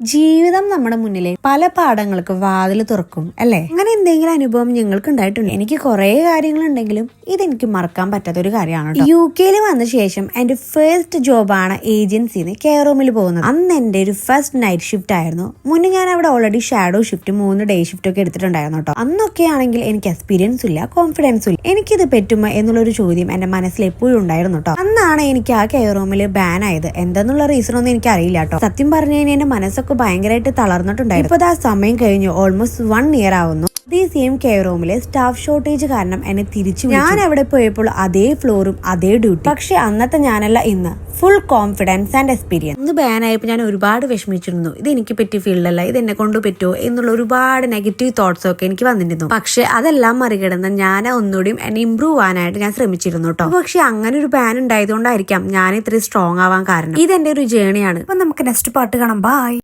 ജീവിതം നമ്മുടെ മുന്നിലെ പല പാഠങ്ങൾക്ക് വാതിൽ തുറക്കും അല്ലെ? അങ്ങനെ എന്തെങ്കിലും അനുഭവം ഞങ്ങൾക്ക് ഉണ്ടായിട്ടുണ്ട്. എനിക്ക് കുറെ കാര്യങ്ങളുണ്ടെങ്കിലും ഇതെനിക്ക് മറക്കാൻ പറ്റാത്ത ഒരു കാര്യമാണ്. UK വന്ന ശേഷം എന്റെ ഫസ്റ്റ് ജോബാണ് ഏജൻസിന്ന് കെയർ റൂമിൽ പോകുന്നത്. അന്ന് എന്റെ ഒരു ഫസ്റ്റ് നൈറ്റ് ഷിഫ്റ്റ് ആയിരുന്നു. മുന്നേ ഞാൻ അവിടെ already shadow shift 3 day shift ഒക്കെ എടുത്തിട്ടുണ്ടായിരുന്നു കേട്ടോ. അന്നൊക്കെ ആണെങ്കിൽ എനിക്ക് എക്സ്പീരിയൻസ് ഇല്ല, കോൺഫിഡൻസും ഇല്ല. എനിക്കിത് പറ്റുമോ എന്നുള്ളൊരു ചോദ്യം എന്റെ മനസ്സിൽ എപ്പോഴും ഉണ്ടായിരുന്നു കേട്ടോ. അന്നാണ് എനിക്ക് ആ കെയർ റൂമിൽ ബാൻ ആയത്. എന്തെന്നുള്ള റീസൺ ഒന്നും എനിക്ക് അറിയില്ല കേട്ടോ. സത്യം പറഞ്ഞു കഴിഞ്ഞാൽ എന്റെ മനസ്സൊക്കെ ഭയങ്കരമായിട്ട് തളർന്നിട്ടുണ്ടായിരുന്നു. ഇപ്പൊ ആ സമയം കഴിഞ്ഞു ഓൾമോസ്റ്റ് 1 ഇയർ ആവുന്നു. ഈ സെയിം കെയർ റൂമിലെ സ്റ്റാഫ് ഷോർട്ടേജ് കാരണം എന്നെ തിരിച്ചു. ഞാൻ അവിടെ പോയപ്പോൾ അതേ ഫ്ലോറും അതേ ഡ്യൂട്ടി. പക്ഷെ അന്നത്തെ ഞാനല്ല ഇന്ന്. Full confidence and experience. അന്ന് ബാൻ ആയപ്പോൾ ഞാൻ ഒരുപാട് വിഷമിച്ചിരുന്നു. ഇത് എനിക്ക് പറ്റിയ ഫീൽഡല്ല, ഇത് എന്നെ കൊണ്ട് പറ്റുമോ എന്നുള്ള ഒരുപാട് നെഗറ്റീവ് തോട്ട്സ് ഒക്കെ എനിക്ക് വന്നിരുന്നു. പക്ഷെ അതെല്ലാം മറികടന്ന് ഞാൻ ഒന്നുകൂടിയും എന്നെ ഇമ്പ്രൂവ് ആവാനായിട്ട് ഞാൻ ശ്രമിച്ചിരുന്നു കേട്ടോ. പക്ഷെ അങ്ങനെ ഒരു ബാൻ ഉണ്ടായതുകൊണ്ടായിരിക്കാം ഞാൻ ഇത്രയും സ്ട്രോങ് ആവാൻ കാരണം. ഇതെന്റെ ഒരു ജേണിയാണ്. അപ്പൊ നമുക്ക് നെക്സ്റ്റ് പാർട്ട് കാണാം. ബൈ.